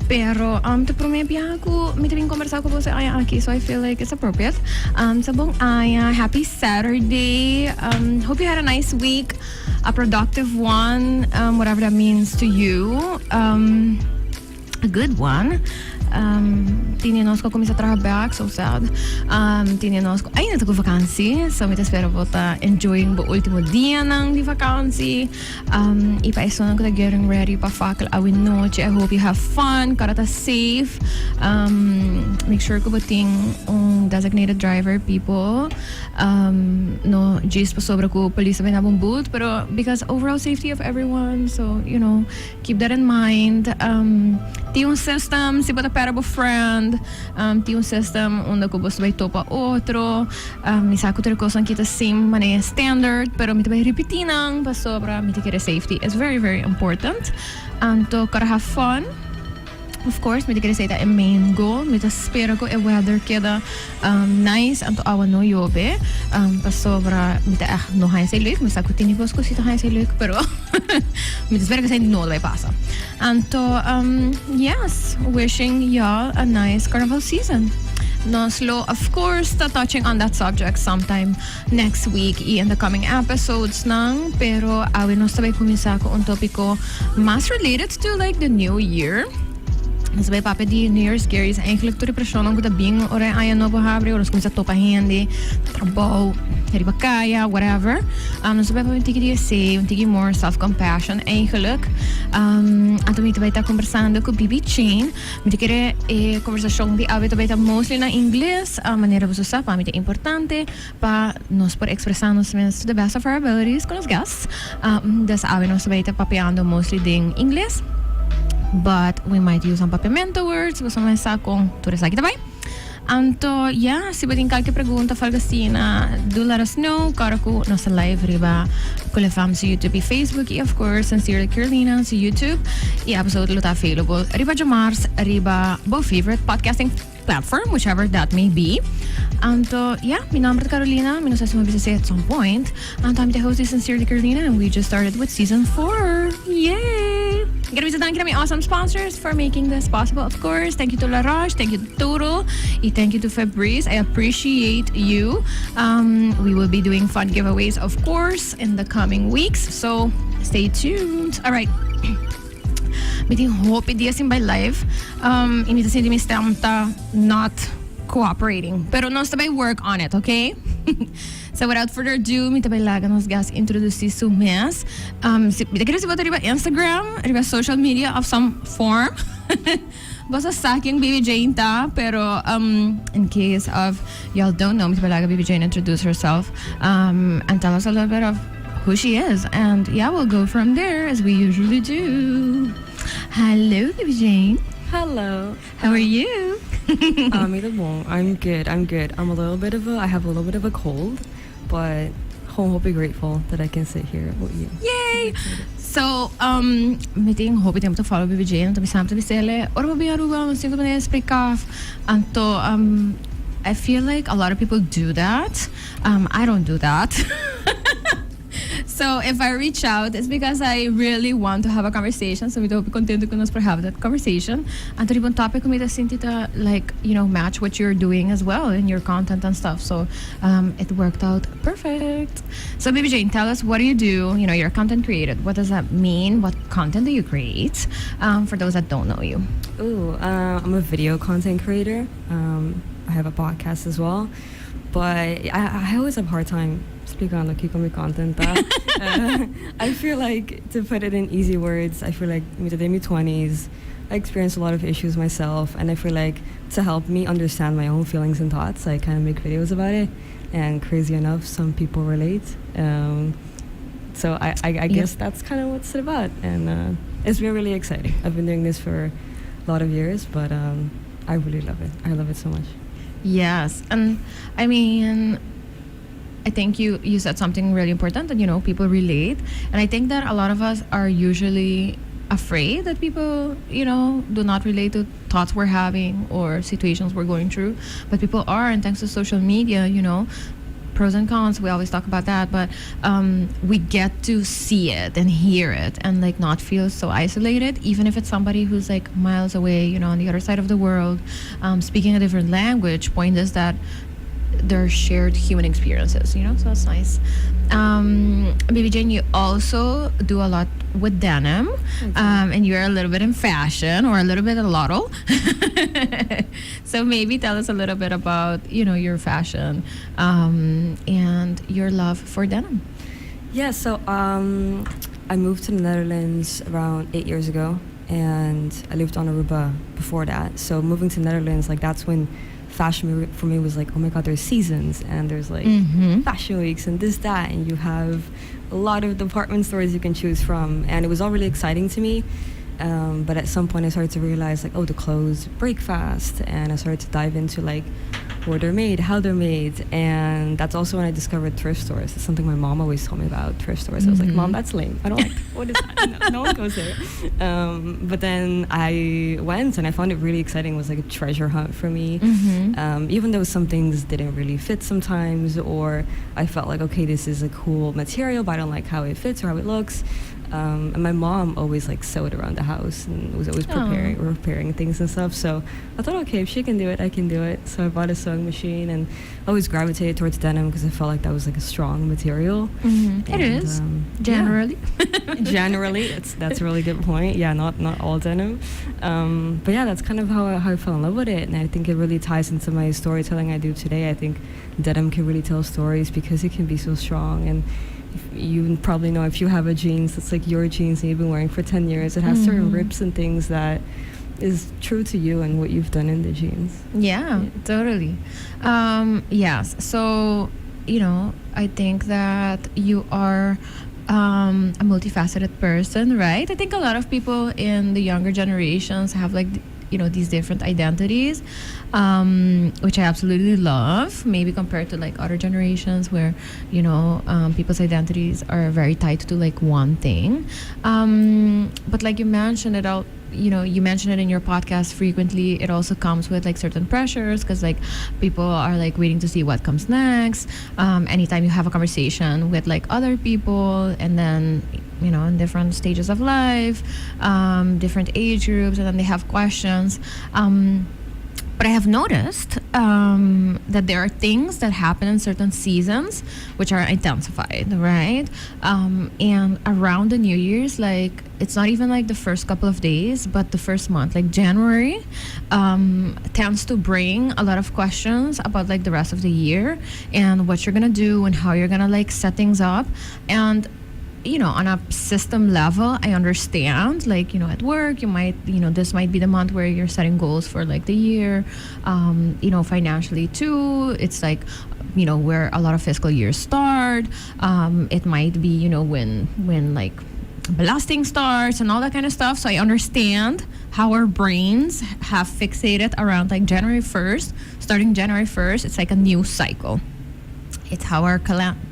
Pero, tapos may biyahe ko, may tabing konversa ko po sa Aya Aki, so I feel like it's appropriate. Sabong Aya, happy Saturday. Hope you had a nice week, a productive one, whatever that means to you. A good one. Tininos ko kung sa trabaho, so sad. Tininos ko, ay, nato ko vakansi. So, may espero po ta enjoying bu ultimo dia ng di vakansi. Ipaisonan ko ta getting ready pa fakal awin noche. I hope you have fun, karata safe. Make sure ko buting designated driver people. No, G's pa sobra ko police may nabong boot. Pero because overall safety of everyone, so, you know, keep that in mind. Yung system, si bata parable friend, yung system, onda ko gusto ba ito pa otro, isa ko ko sang kita same manay standard, pero mita ba repetinang, pa sobra, mita kira safety. It's very, very important. To kara have fun. Of course, may kira sa ita main goal. May spera ko weather keda nice anto awan no yobe. Pasobra may no hay sa iluk. May sakutin ni boss ko sita hay sa iluk. Pero may spera ko sa no lay pasa. Anto, yes, wishing y'all a nice carnival season. No slow, of course, touching on that subject sometime next week in the coming episodes nang. Pero awin no sabay kumisa ko un topiko mas related to like the new year. Sabay papa di New Year's Gary's eigenlijk to repression ang kutabing ore ayan no bahabre oras kung sa topa hindi trabaho heri bakaya whatever sabay pa tiki di say tiki more self-compassion eigenlijk ato may tabay ta conversando ko Bibi-Jane may kire conversation di abe tabay ta mostly na English manera buso sa pamita importante pa nos por expresarnos to the best of our abilities con los guests das abe nos sabay ta papeando mostly ding English. But we might use some papimento words, basta may sakong turisa kita bay. Anto, yeah, si bating kalke pregunta falgasina, do let us know. Kara ko nasa live riba kulefam sa YouTube, Facebook, and of course, Sincerely Carolina sa YouTube. I-episode luta available. Riba Jamars, riba bo favorite podcasting platform, whichever that may be. Anto, yeah, my number is Carolina. My name is at some point. And I'm the host is Sincerely Carolina, and we just started with season 4. Yay! Gonna be thank you to my awesome sponsors for making this possible, of course. Thank you to La Roche, thank you to Total, thank you to Febreze. I appreciate you. We will be doing fun giveaways, of course, in the coming weeks. So stay tuned. All right. Meeting hope ideas in my life. Imita si mi stamta not cooperating. Pero no sabay work on it, okay? So without further ado, mita bay laga nos gas introduce si Sumes. Mita kira si bata riba Instagram, riba social media of some form. Basta sa aking Bibi-Jane ta, pero in case of y'all don't know, mita bay laga Bibi-Jane introduce herself and tell us a little bit of who she is. And yeah, we'll go from there as we usually do. Hello, Bibi-Jane. Hello. How are you? I'm good. I have a little bit of a cold, but hope you're grateful that I can sit here with you. Yay! So, meeting hope to follow Bibi-Jane to be sam to be sele or be aruba single man speak off and I feel like a lot of people do that. I don't do that. So if I reach out, it's because I really want to have a conversation. So we hope contento ko nos for have that conversation. And to ribon topic ko mita sintita like, you know, match what you're doing as well in your content and stuff. So it worked out perfect. So Bibi-Jane, tell us, what do you do? You know, you're a content creator. What does that mean? What content do you create? For those that don't know you. I'm a video content creator. I have a podcast as well. But I always have a hard time speaking on the Kikomi content. I feel like, to put it in easy words, I feel like in my 20s, I experienced a lot of issues myself, and I feel like to help me understand my own feelings and thoughts, I kind of make videos about it, and crazy enough, some people relate. So I guess that's kind of what's it about, and it's been really exciting. I've been doing this for a lot of years, but I really love it. I love it so much. Yes, and I mean, I think you said something really important that, you know, people relate. And I think that a lot of us are usually afraid that people, you know, do not relate to thoughts we're having or situations we're going through. But people are, and thanks to social media, you know, pros and cons. We always talk about that, but we get to see it and hear it and like not feel so isolated, even if it's somebody who's like miles away, on the other side of the world, speaking a different language. Point is that they're shared human experiences, so it's nice. Bibi-Jane, you also do a lot with denim, and you're a little bit in fashion, or a little bit of lotto. So maybe tell us a little bit about, your fashion, and your love for denim. Yeah, so I moved to the Netherlands around 8 years ago, and I lived on Aruba before that. So moving to the Netherlands, like that's when fashion for me was like, oh my god, there's seasons and there's like fashion weeks and this, that, and you have a lot of department stores you can choose from, and it was all really exciting to me. But at some point I started to realize like, oh, the clothes break fast, and I started to dive into like where they're made, how they're made, and that's also when I discovered thrift stores. It's something my mom always told me about, thrift stores. I was like, Mom, that's lame. I don't like, what is that? No one goes there. But then I went and I found it really exciting. It was like a treasure hunt for me. Even though some things didn't really fit sometimes, or I felt like, okay, this is a cool material, but I don't like how it fits or how it looks. And my mom always like sewed around the house and was always repairing things and stuff. So I thought, okay, if she can do it, I can do it. So I bought a sewing machine, and I always gravitated towards denim because I felt like that was like a strong material. It is generally. Generally, that's a really good point. Yeah, not all denim, but yeah, that's kind of how I fell in love with it, and I think it really ties into my storytelling I do today. I think denim can really tell stories because it can be so strong. And you probably know, if you have a jeans that's like your jeans and you've been wearing for 10 years, it has certain rips and things that is true to you and what you've done in the jeans. Yeah. Totally. Yes. So, I think that you are a multifaceted person, right? I think a lot of people in the younger generations have like these different identities, which I absolutely love, maybe compared to like other generations where people's identities are very tied to like one thing, but like you mentioned it all, you mention it in your podcast frequently. It also comes with like certain pressures, because like people are like waiting to see what comes next. Anytime you have a conversation with like other people, and then in different stages of life, different age groups, and then they have questions. But I have noticed that there are things that happen in certain seasons which are intensified, right? And around the New Year's, like it's not even like the first couple of days, but the first month, like January, tends to bring a lot of questions about like the rest of the year and what you're gonna do and how you're gonna like set things up. And on a system level, I understand, like, at work, you might, this might be the month where you're setting goals for like the year. Financially too, it's like, where a lot of fiscal years start. It might be, when like blasting starts and all that kind of stuff. So I understand how our brains have fixated around like January 1st. Starting January 1st, it's like a new cycle. It's how our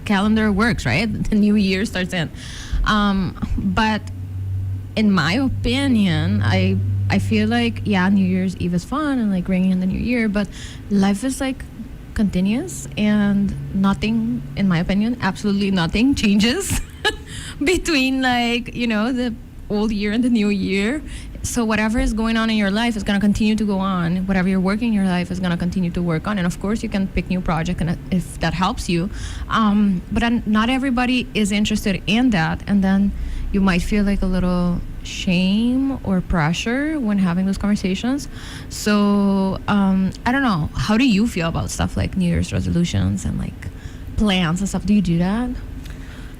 calendar works, right? The new year starts in. But in my opinion, I feel like, New Year's Eve is fun and like ringing in the new year, but life is like continuous, and nothing, in my opinion, absolutely nothing changes between like, the old year and the new year. So whatever is going on in your life is going to continue to go on. Whatever you're working in your life is going to continue to work on. And of course, you can pick new projects, and if that helps you. But not everybody is interested in that. And then you might feel like a little shame or pressure when having those conversations. So I don't know. How do you feel about stuff like New Year's resolutions and like plans and stuff? Do you do that?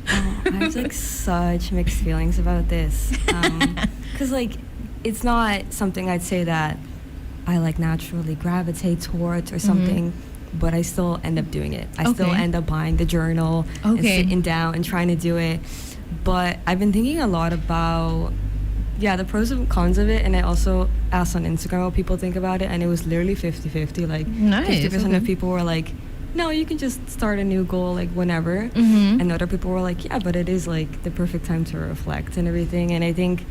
I have like such mixed feelings about this. Because like, it's not something I'd say that I like naturally gravitate towards or something, but I still end up doing it. I still end up buying the journal and sitting down and trying to do it. But I've been thinking a lot about, the pros and cons of it, and I also asked on Instagram what people think about it, and it was literally 50-50. Like, nice. 50% of people were like, no, you can just start a new goal like whenever. And other people were like, yeah, but it is like the perfect time to reflect and everything. And I think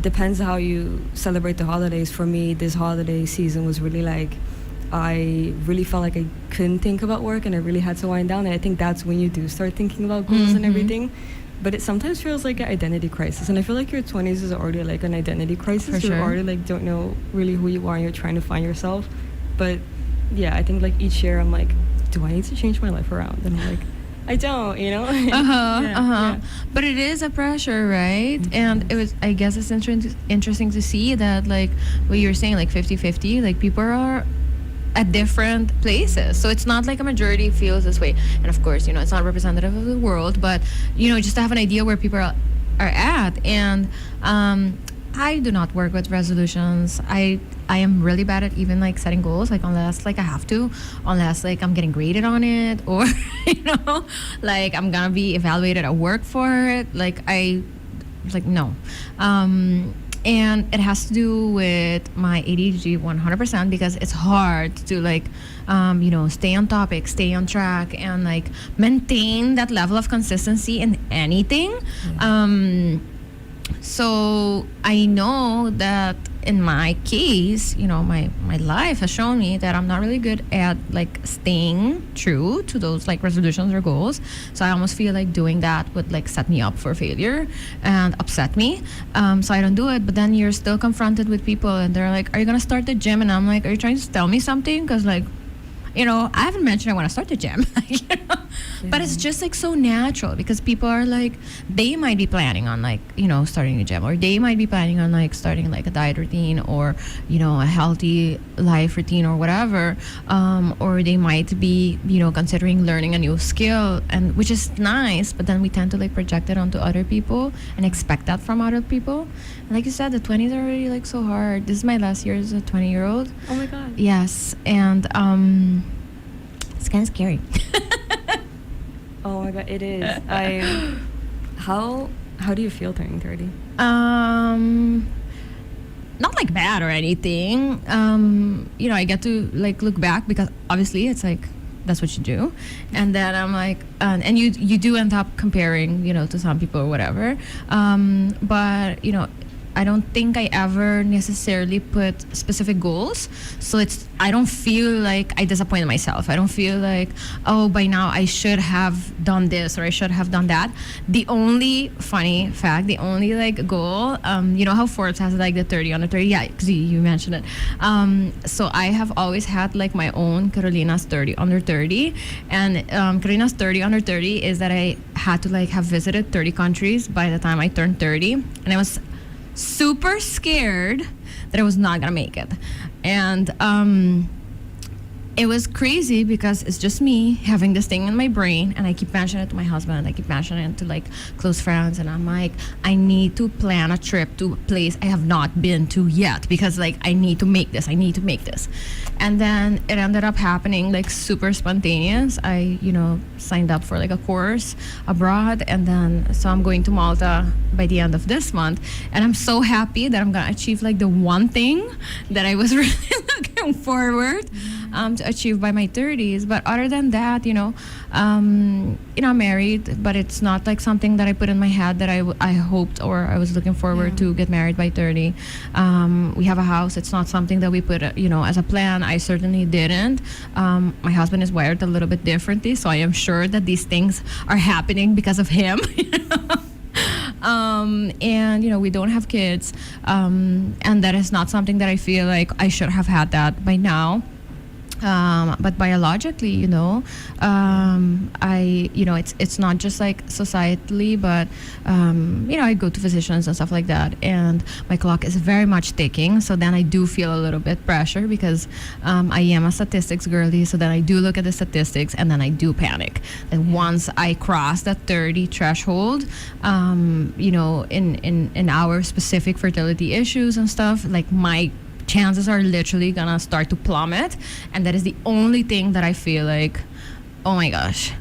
depends how you celebrate the holidays. For me, this holiday season was really like I really felt like I couldn't think about work and I really had to wind down. And I think that's when you do start thinking about goals and everything. But it sometimes feels like an identity crisis. And I feel like your 20s is already like an identity crisis. For You sure. already like don't know really who you are and you're trying to find yourself. But yeah, I think like each year I'm like, do I need to change my life around? And I'm like, I don't, you know? Yeah. But it is a pressure, right? And it was, I guess it's interesting to see that, like, what you're saying, like 50-50, like people are at different places. So it's not like a majority feels this way. And of course, it's not representative of the world, but, just to have an idea where people are at. And I do not work with resolutions. I am really bad at even like setting goals, like unless like I have to, unless like I'm getting graded on it, or like I'm gonna be evaluated at work for it. No. And it has to do with my ADHD 100%, because it's hard to like stay on topic, stay on track, and like maintain that level of consistency in anything. So I know that in my case, my life has shown me that I'm not really good at like staying true to those like resolutions or goals. So I almost feel like doing that would like set me up for failure and upset me. So I don't do it. But then you're still confronted with people and they're like, are you going to start the gym? And I'm like, are you trying to tell me something? Because like, I haven't mentioned I want to start the gym. But it's just like so natural, because people are like, they might be planning on like, starting a gym, or they might be planning on like starting like a diet routine, or, a healthy life routine or whatever. Or they might be, considering learning a new skill, and which is nice, but then we tend to like project it onto other people and expect that from other people. And like you said, the 20s are already like so hard. This is my last year as a 20-year-old. Oh my God. Yes. And it's kind of scary. Oh my God, it is. How do you feel turning 30? Not like bad or anything. I get to like look back, because obviously it's like that's what you do, and then I'm like, and you do end up comparing, to some people or whatever. But I don't think I ever necessarily put specific goals. So I don't feel like I disappointed myself. I don't feel like, oh, by now I should have done this or I should have done that. The only funny fact, the only like goal, how Forbes has like the 30 under 30. Yeah, because you mentioned it. So I have always had like my own Carolina's 30 under 30. And Carolina's 30 under 30 is that I had to like have visited 30 countries by the time I turned 30. And I was super scared that I was not gonna make it. And it was crazy, because it's just me having this thing in my brain, and I keep mentioning it to my husband, I keep mentioning it to like close friends, and I'm like, I need to plan a trip to a place I have not been to yet, because like I need to make this. And then it ended up happening like super spontaneous. I signed up for like a course abroad, and then so I'm going to Malta by the end of this month, and I'm so happy that I'm gonna achieve like the one thing that I was really looking forward to achieve by my 30s. But other than that, I'm married, but it's not like something that I put in my head that I hoped or I was looking forward to get married by 30. We have a house. It's not something that we put as a plan. I certainly didn't. My husband is wired a little bit differently, so I am sure that these things are happening because of him. And we don't have kids, and that is not something that I feel like I should have had that by now. But biologically, it's not just like societally, but I go to physicians and stuff like that, and my clock is very much ticking. So then I do feel a little bit pressure, because I am a statistics girly. So then I do look at the statistics, and then I do panic. And once I cross that 30 threshold, in our specific fertility issues and stuff, like my chances are literally gonna start to plummet. And that is the only thing that I feel like, oh my gosh,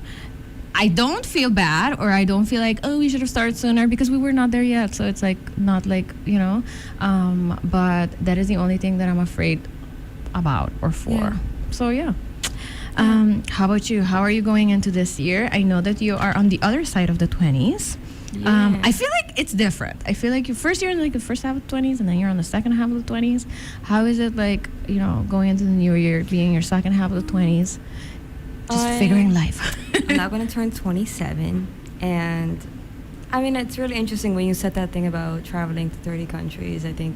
I don't feel bad, or I don't feel like, oh, we should have started sooner, because we were not there yet. So it's like not like, but that is the only thing that I'm afraid about or for. Yeah. So yeah. How about you? How are you going into this year? I know that you are on the other side of the 20s. I feel like it's different. I feel like you're in like the first half of the 20s and then you're on the second half of the 20s. How is it like, going into the new year, being your second half of the 20s, just figuring life? I'm not going to turn 27. And I mean, it's really interesting when you said that thing about traveling to 30 countries. I think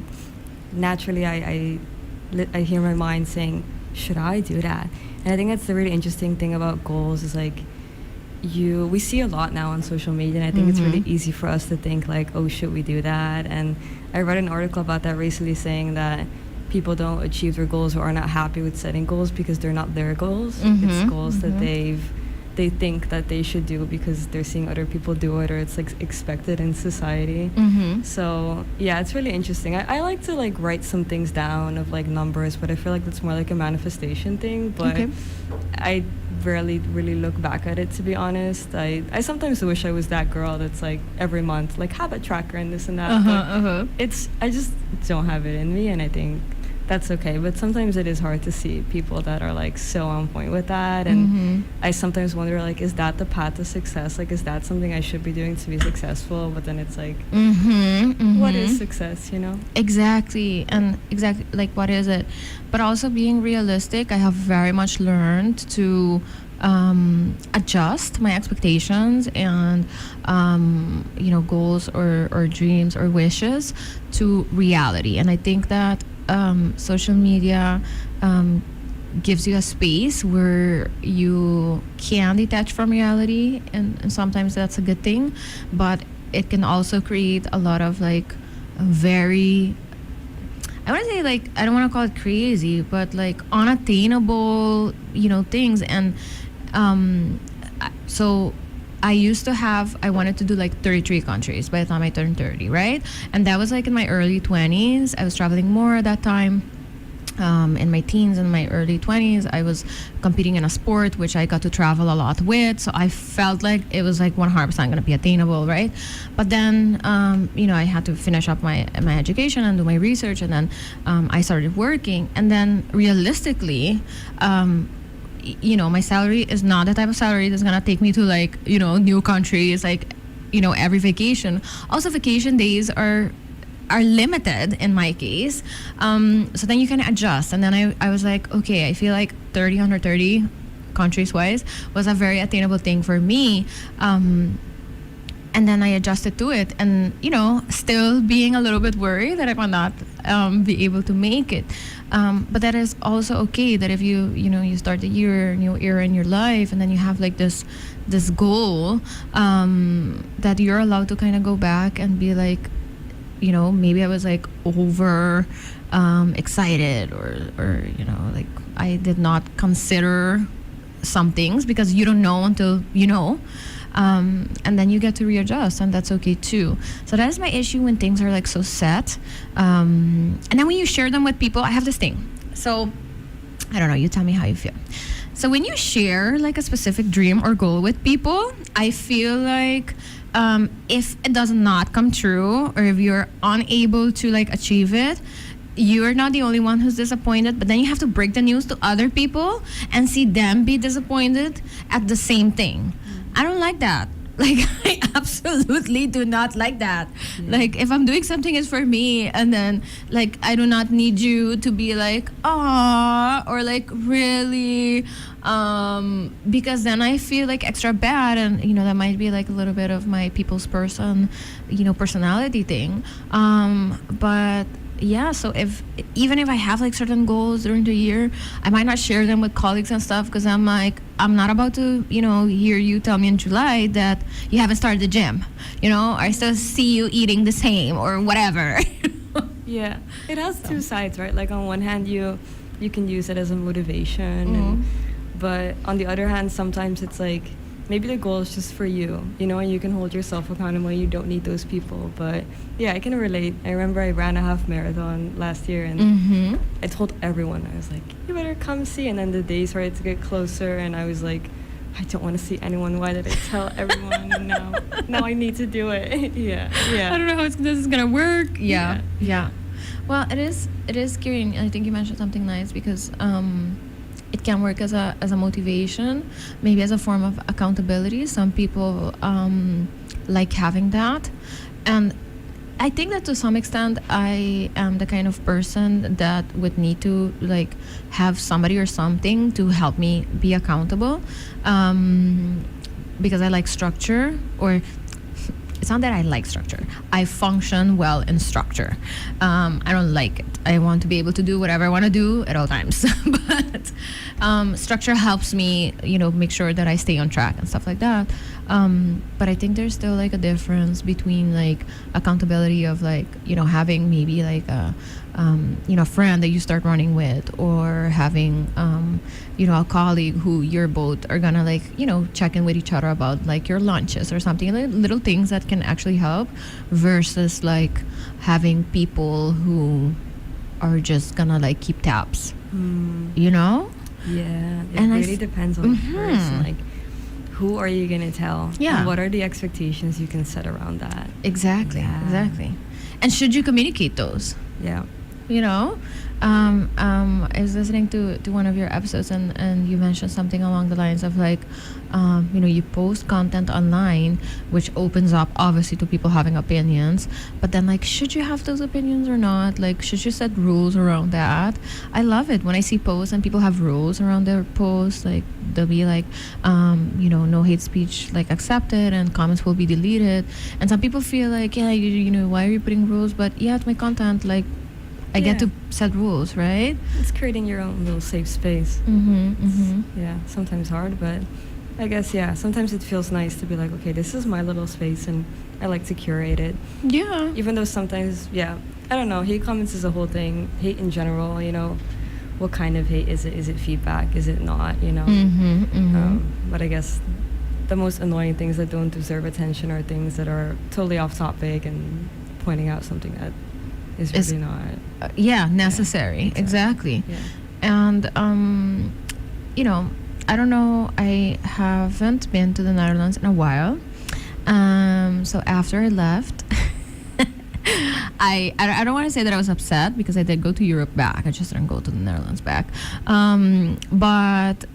naturally I hear my mind saying, should I do that? And I think that's the really interesting thing about goals is like, we see a lot now on social media, and I think it's really easy for us to think like, oh, should we do that? And I read an article about that recently saying that people don't achieve their goals or are not happy with setting goals because they're not their goals. It's goals that they think that they should do because they're seeing other people do it, or it's like expected in society. So yeah, it's really interesting. I like to like write some things down of like numbers, but I feel like that's more like a manifestation thing. But I rarely really look back at it, to be honest. I sometimes wish I was that girl that's like every month like habit tracker and this and that. I just don't have it in me, and I think that's okay. But sometimes it is hard to see people that are like so on point with that, and I sometimes wonder like, is that the path to success? Like, is that something I should be doing to be successful? But then it's like, what is success, Exactly. And exactly, like, what is it? But also being realistic, I have very much learned to adjust my expectations and goals or dreams or wishes to reality. And I think that social media gives you a space where you can detach from reality, and sometimes that's a good thing, but it can also create a lot of like very, I want to say, like, I don't want to call it crazy, but like unattainable things. And so I wanted to do like 33 countries by the time I turned 30, right? And that was like in my early 20s. I was traveling more at that time. In my teens and my early 20s, I was competing in a sport which I got to travel a lot with. So I felt like it was like 100% going to be attainable, right? But then, I had to finish up my education and do my research. And then I started working. And then realistically, my salary is not the type of salary that's gonna take me to like, new countries, like, every vacation. Also, vacation days are limited in my case. So then you can adjust. And then I was like, okay, I feel like 30 under 30 countries wise was a very attainable thing for me. And then I adjusted to it, and still being a little bit worried that I might not be able to make it. But that is also okay. That if you start the new era in your life, and then you have like this goal, that you're allowed to kind of go back and be like, maybe I was like over excited, or like I did not consider some things, because you don't know until you know. And then you get to readjust, and that's okay too. So that is my issue when things are like so set. And then when you share them with people, I have this thing. So I don't know, you tell me how you feel. So when you share like a specific dream or goal with people, I feel like if it does not come true, or if you're unable to like achieve it, you're not the only one who's disappointed, but then you have to break the news to other people and see them be disappointed at the same thing. I don't like that. Like, I absolutely do not like that. Like, if I'm doing something, it's for me, and then like I do not need you to be like, "Aw," or like really, because then I feel like extra bad, and that might be like a little bit of my people's personality thing. But yeah, so even if I have like certain goals during the year, I might not share them with colleagues and stuff, because I'm like, I'm not about to hear you tell me in July that you haven't started the gym. I still see you eating the same or whatever. Yeah, it has two sides, right? Like on one hand, you can use it as a motivation, but on the other hand, sometimes it's like, maybe the goal is just for you, and you can hold yourself accountable. You don't need those people. But yeah, I can relate. I remember I ran a half marathon last year, and I told everyone, I was like, you better come see. And then the days started to get closer, and I was like, I don't want to see anyone. Why did I tell everyone? And now I need to do it. Yeah. I don't know how this is gonna work. Yeah. Well, it is scary. And I think you mentioned something nice, because it can work as a motivation, maybe as a form of accountability. Some people like having that, and I think that to some extent I am the kind of person that would need to like have somebody or something to help me be accountable, because I like structure. Or it's not that I like structure. I function well in structure. I don't like it. I want to be able to do whatever I want to do at all times. But structure helps me, make sure that I stay on track and stuff like that. But I think there's still like a difference between like accountability of like, having maybe like a friend that you start running with, or having, a colleague who you're both are gonna like, check in with each other about like your lunches or something, like little things that can actually help, versus like having people who are just gonna like keep tabs, Yeah, it And really depends on the person. Like, who are you gonna tell? Yeah. And what are the expectations you can set around that? Exactly. And should you communicate those? Yeah. I was listening to one of your episodes, and you mentioned something along the lines of like, you post content online, which opens up obviously to people having opinions, but then like, should you have those opinions or not? Like, should you set rules around that? I love it when I see posts and people have rules around their posts. Like, they'll be like, no hate speech like accepted, and comments will be deleted. And some people feel like, yeah, why are you putting rules? But yeah, it's my content. Like, I get to set rules, right? It's creating your own little safe space. Yeah, sometimes hard, but I guess, yeah, sometimes it feels nice to be like, okay, this is my little space, and I like to curate it. Yeah. Even though sometimes, I don't know, hate comments is a whole thing. Hate in general, what kind of hate is it? Is it feedback? Is it not, But I guess the most annoying things that don't deserve attention are things that are totally off topic and pointing out something that is really not necessary. Yeah, exactly. Yeah. And I don't know, I haven't been to the Netherlands in a while, so after I left I don't want to say that I was upset, because I did go to Europe back. I just didn't go to the Netherlands back. But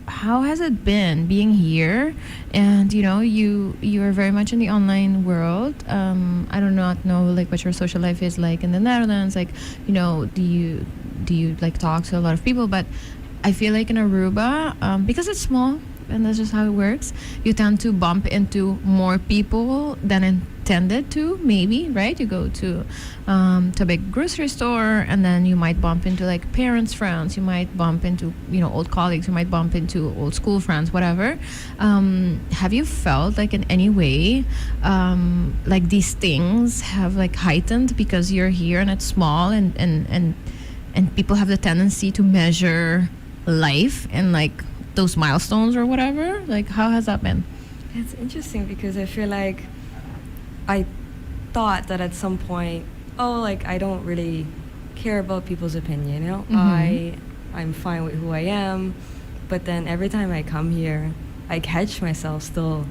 how has it been being here? And you are very much in the online world. I do not know like what your social life is like in the Netherlands. Like, do you like talk to a lot of people? But I feel like in Aruba, because it's small, and that's just how it works, you tend to bump into more people than intended to, maybe, right? You go to a big grocery store, and then you might bump into like parents' friends, you might bump into old colleagues, you might bump into old school friends, whatever. Have you felt like in any way like these things have like heightened because you're here and it's small, and people have the tendency to measure life and like those milestones or whatever? Like, how has that been? It's interesting because I feel like I thought that at some point, I don't really care about people's opinion, I'm fine with who I am. But then every time I come here, I catch myself still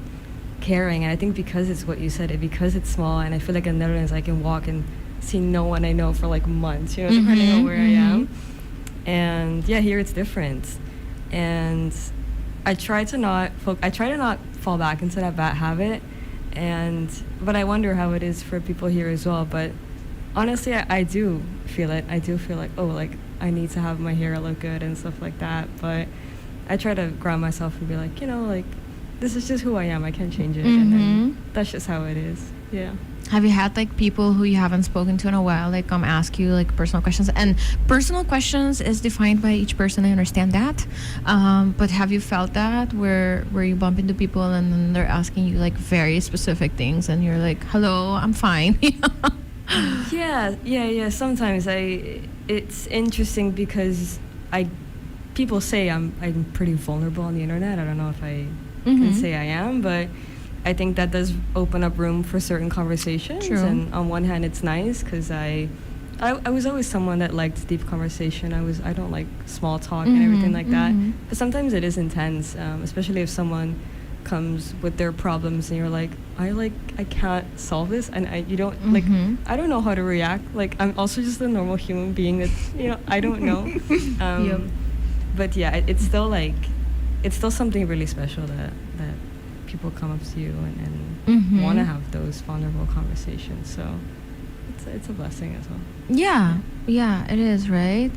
caring. And I think because it's what you said, because it's small, and I feel like in the Netherlands I can walk and see no one I know for like months, depending on where I am. And yeah, here it's different. And I try to not fall back into that bad habit, but I wonder how it is for people here as well. But honestly, I do feel it. I do feel like, I need to have my hair look good and stuff like that. But I try to ground myself and be like, this is just who I am. I can't change it. And then that's just how it is. Yeah. Have you had like people who you haven't spoken to in a while like come ask you like personal questions? And personal questions is defined by each person, I understand that, but have you felt that where you bump into people and then they're asking you like very specific things, and you're like, hello, I'm fine? Yeah, sometimes it's interesting because people say I'm pretty vulnerable on the internet. I don't know if I can say I am, but I think that does open up room for certain conversations. True. And on one hand, it's nice because I was always someone that liked deep conversation. I don't like small talk and everything like that. But sometimes it is intense, especially if someone comes with their problems and you're like, I can't solve this, and I don't know how to react. Like, I'm also just a normal human being that I don't know. but yeah, it's still like, it's still something really special that people come up to you and want to have those vulnerable conversations. So it's a blessing as well. Yeah, it is, right?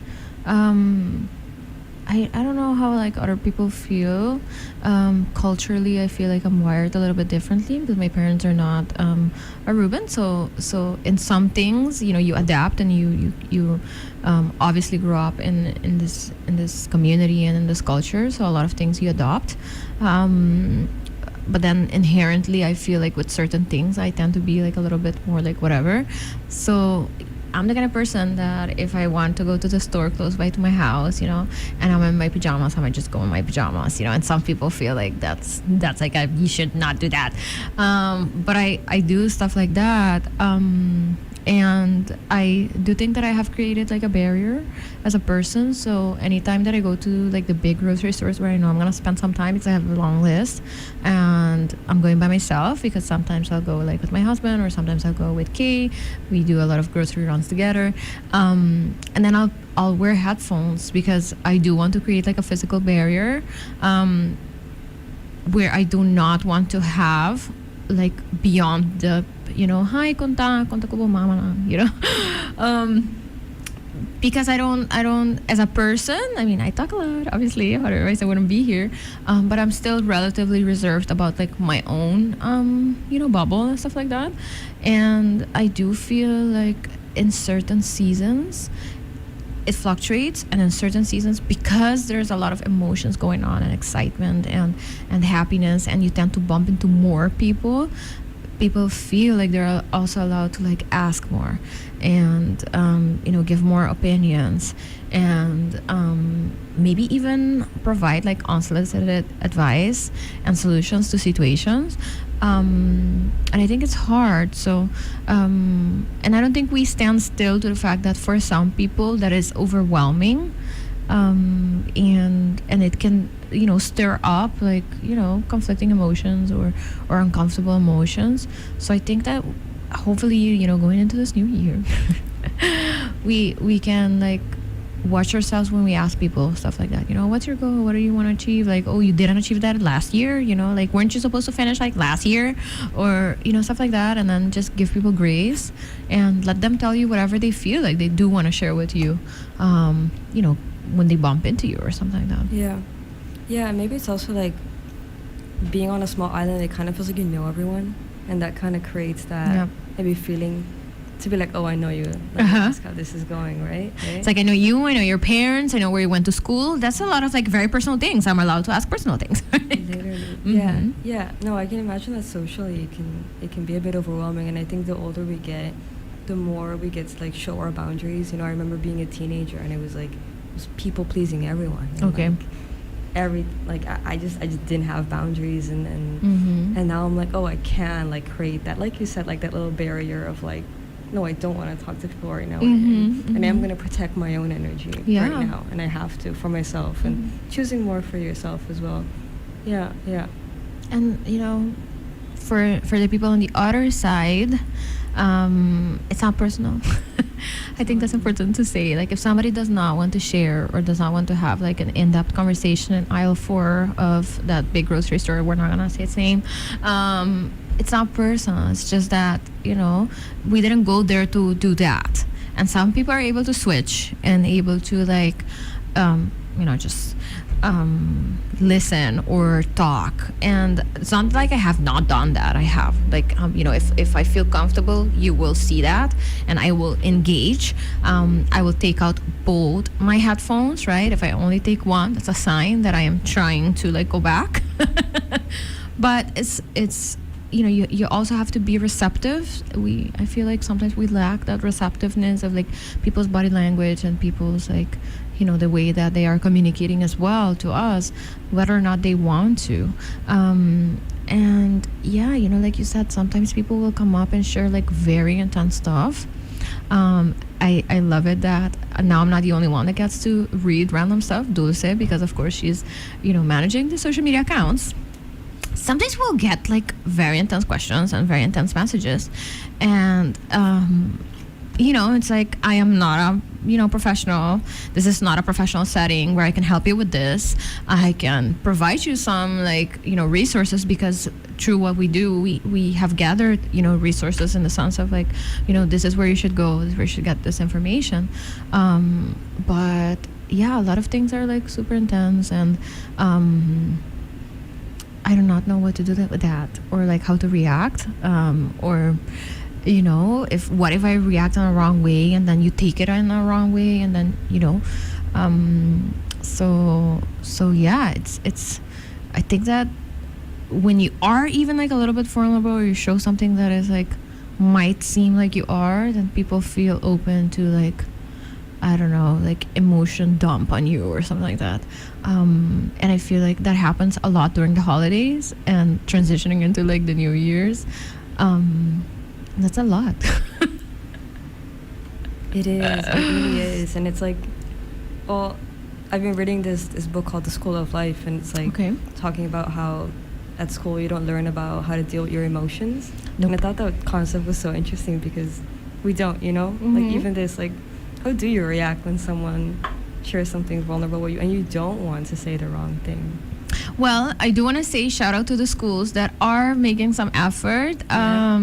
I don't know how like other people feel. Culturally, I feel like I'm wired a little bit differently because my parents are not Aruban. So in some things, you adapt, and you obviously grew up in this community and in this culture. So a lot of things you adopt. But then inherently, I feel like with certain things, I tend to be like a little bit more like whatever. So I'm the kind of person that if I want to go to the store close by to my house, and I'm in my pajamas, I might just go in my pajamas, and some people feel like that's like you should not do that. But I do stuff like that. And I do think that I have created like a barrier as a person. So anytime that I go to like the big grocery stores where I know I'm gonna spend some time because I have a long list, and I'm going by myself because sometimes I'll go like with my husband or sometimes I'll go with Kay. We do a lot of grocery runs together, and then I'll wear headphones because I do want to create like a physical barrier, where I do not want to have like beyond the hi konta ko po mama na, because I don't as a person, I mean I talk a lot obviously, otherwise I wouldn't be here, but I'm still relatively reserved about like my own bubble and stuff like that. And I do feel like in certain seasons it fluctuates, and in certain seasons, because there's a lot of emotions going on and excitement and happiness, and you tend to bump into more people feel like they're also allowed to like ask more and give more opinions, and maybe even provide like unsolicited advice and solutions to situations. And I think it's hard. So, and I don't think we stand still to the fact that for some people that is overwhelming, and it can stir up like conflicting emotions or uncomfortable emotions. So I think that hopefully going into this new year, we can like watch ourselves when we ask people stuff like that. What's your goal? What do you want to achieve? Like, oh, you didn't achieve that last year. Like, weren't you supposed to finish like last year? Or stuff like that. And then just give people grace and let them tell you whatever they feel like they do want to share with you. When they bump into you or something like that. Yeah, and maybe it's also like being on a small island, it kind of feels like you know everyone, and that kind of creates that maybe feeling to be like, oh, I know you. Like, that's how this is going, right? It's like, I know you, I know your parents, I know where you went to school. That's a lot of like very personal things. I'm allowed to ask personal things. Literally. Yeah. No, I can imagine that socially it can be a bit overwhelming, and I think the older we get, the more we get to like show our boundaries. I remember being a teenager, and it was people pleasing everyone. Okay. I just didn't have boundaries, and now I'm like, oh, I can like create that, like you said, like that little barrier of like, no, I don't want to talk to people right now, and I'm going to protect my own energy right now, and I have to for myself, and choosing more for yourself as well. Yeah. And for the people on the other side, it's not personal. I think that's important to say. Like, if somebody does not want to share or does not want to have like an in-depth conversation in aisle 4 of that big grocery store, we're not gonna say its name, it's not personal. It's just that we didn't go there to do that. And some people are able to switch and able to like just listen or talk, and it's not like I have not done that. I have like if I feel comfortable, you will see that, and I will engage. I will take out both my headphones, right? If I only take one, that's a sign that I am trying to like go back. But it's you also have to be receptive. I feel like sometimes we lack that receptiveness of like people's body language and people's like the way that they are communicating as well to us, whether or not they want to. And yeah, like you said, sometimes people will come up and share like very intense stuff. I love it that now I'm not the only one that gets to read random stuff. Dulce, because of course she's managing the social media accounts. Sometimes we'll get like very intense questions and very intense messages, and it's like I am not a professional. This is not a professional setting where I can help you with this. I can provide you some resources, because through what we do, we have gathered resources in the sense of this is where you should go, this is where you should get this information. But yeah, a lot of things are super intense, and I do not know what to do with that, or how to react, or if I react in a wrong way and then you take it in a wrong way, and then so yeah, it's I think that when you are even a little bit vulnerable, or you show something that is might seem like you are, then people feel open to I don't know, emotion dump on you or something like that. And I feel that happens a lot during the holidays and transitioning into the New Year's. That's a lot. It is. It really is. And it's well, I've been reading this book called The School of Life, and it's Okay. talking about how at school you don't learn about how to deal with your emotions. Nope. And I thought that concept was so interesting, because we don't, Mhm. even this, how do you react when someone shares something vulnerable with you and you don't want to say the wrong thing? Well, I do want to say shout out to the schools that are making some effort. Yeah.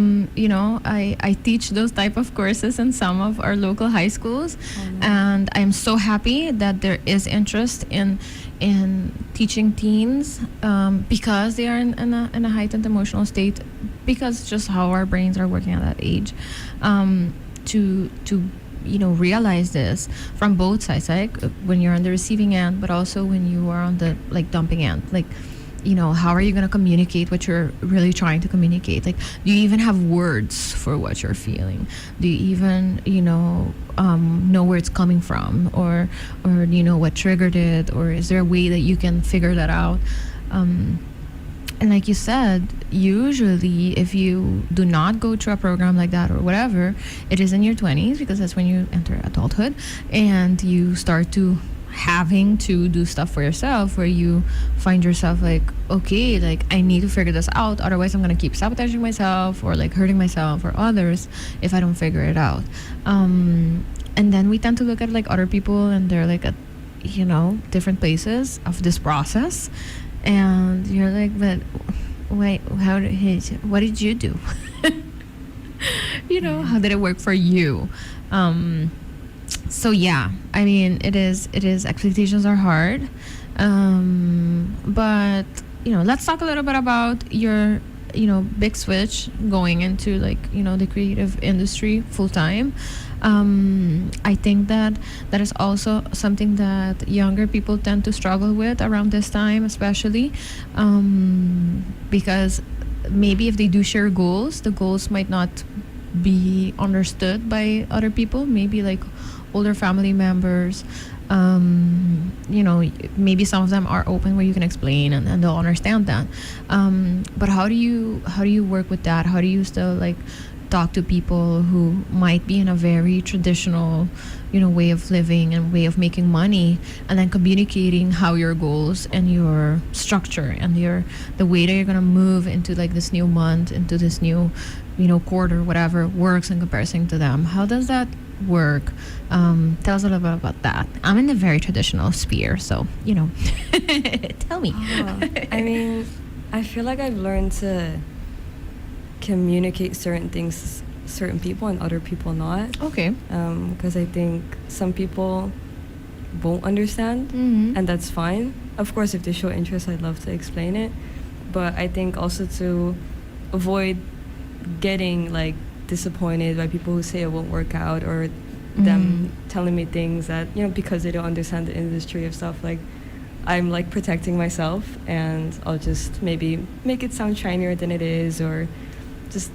I teach those type of courses in some of our local high schools, Mhm. and I'm so happy that there is interest in teaching teens, because they are in a heightened emotional state, because just how our brains are working at that age, to realize this from both sides, when you're on the receiving end, but also when you are on the dumping end. How are you going to communicate what you're really trying to communicate? Do you even have words for what you're feeling? Do you even know where it's coming from, or do you know what triggered it, or is there a way that you can figure that out? And like you said, usually if you do not go through a program like that or whatever, it is in your 20s, because that's when you enter adulthood and you start to having to do stuff for yourself, where you find yourself okay, I need to figure this out, otherwise I'm going to keep sabotaging myself, or hurting myself or others if I don't figure it out. And then we tend to look at other people, and they're at different places of this process, and you're but wait, what did you do? How did it work for you? So yeah, I mean, it is expectations are hard, but let's talk a little bit about your big switch going into the creative industry full time. I think that is also something that younger people tend to struggle with around this time, especially because maybe if they do share goals, the goals might not be understood by other people, maybe older family members. Maybe some of them are open where you can explain, and they'll understand that. But how do you work with that? How do you still talk to people who might be in a very traditional way of living and way of making money, and then communicating how your goals and your structure and the way that you're gonna move into this new month, into this new quarter, whatever works in comparison to them? How does that work? Tell us a little bit about that. I'm in a very traditional sphere, so tell me. I mean, I feel I've learned to communicate certain things to certain people and other people not. Okay. Because I think some people won't understand, Mm-hmm. and that's fine. Of course, if they show interest, I'd love to explain it. But I think also to avoid getting disappointed by people who say it won't work out, or them telling me things that because they don't understand the industry of stuff, I'm protecting myself, and I'll just maybe make it sound shinier than it is, or just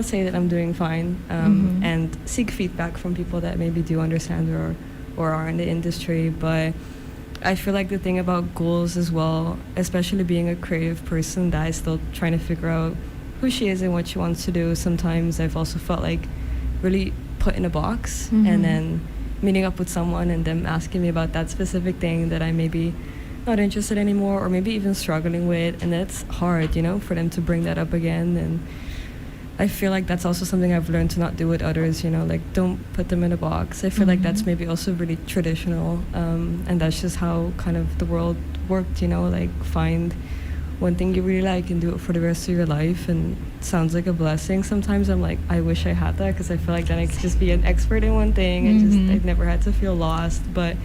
say that I'm doing fine, and seek feedback from people that maybe do understand or are in the industry. But I feel the thing about goals as well, especially being a creative person that is still trying to figure out who she is and what she wants to do, sometimes I've also felt really put in a box, and then meeting up with someone and them asking me about that specific thing that I maybe not interested anymore, or maybe even struggling with, and that's hard, for them to bring that up again. And I feel like that's also something I've learned to not do with others, you know, like don't put them in a box. I feel like that's maybe also really traditional, and that's just how kind of the world worked, you know, like find one thing you really like and do it for the rest of your life. And it sounds like a blessing. Sometimes I'm like, I wish I had that, because I feel like then I could just be an expert in one thing and just I'd never had to feel lost. But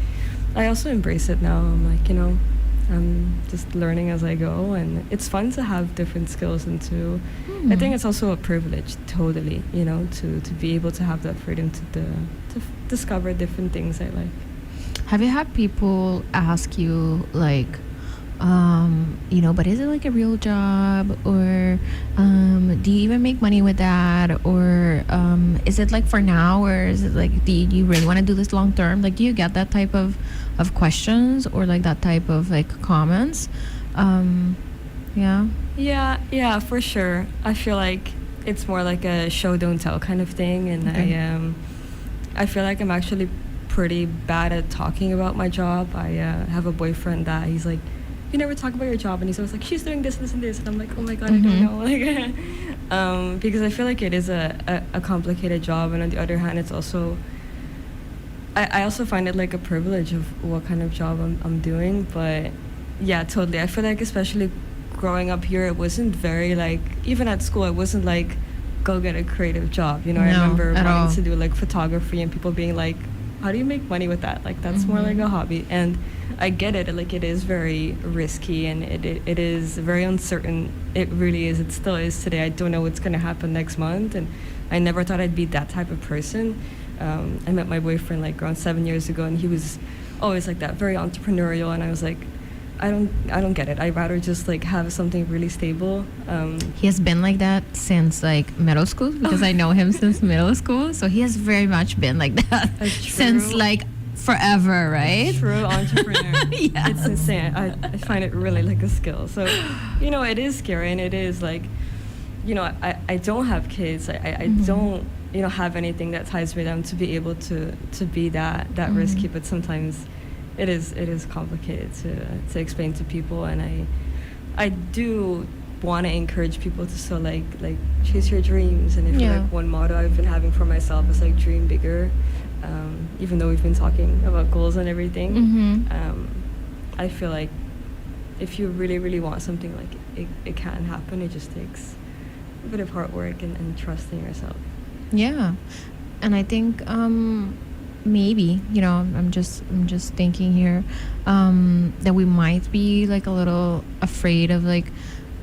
I also embrace it now. I'm like, you know, I'm just learning as I go, and it's fun to have different skills and to I think it's also a privilege, totally, you know, to be able to have that freedom to discover different things I like. Have you had people ask you like, you know, but is it like a real job, or do you even make money with that, or is it like for now, or is it like, do you really want to do this long term? Like, do you get that type of questions, or like that type of like comments? Yeah, for sure. I feel like it's more like a show don't tell kind of thing, and okay. I feel like I'm actually pretty bad at talking about my job. I have a boyfriend that he's like, you never talk about your job, and he's always like, she's doing this and this, and I'm like, oh my god, I don't know, like because I feel like it is a complicated job, and on the other hand, it's also I also find it like a privilege of what kind of job I'm doing. But yeah, totally, I feel like especially growing up here, it wasn't very like, even at school, it wasn't like go get a creative job, you know. I remember wanting to do like photography, and people being like, how do you make money with that? Like, that's more like a hobby. And I get it, like it is very risky, and it is very uncertain. It really is. It still is today. I don't know what's going to happen next month, and I never thought I'd be that type of person. I met my boyfriend like around 7 years ago, and he was always like that, very entrepreneurial, and I was like, I don't get it. I'd rather just like have something really stable. He has been like that since like middle school, because I know him since middle school, so he has very much been like that since like forever, right? True entrepreneur. Yes. It's insane. I find it really like a skill. So, you know, it is scary, and it is like, you know, I don't have kids. I don't, you know, have anything that ties me down to be able to be that risky. But sometimes it is complicated to explain to people, and I do want to encourage people to still like chase your dreams. And I feel like one motto I've been having for myself is like dream bigger. Even though we've been talking about goals and everything, I feel like if you really, really want something, like it can happen. It just takes a bit of hard work and trust in yourself. Yeah, and I think maybe, you know, I'm just thinking here that we might be like a little afraid of like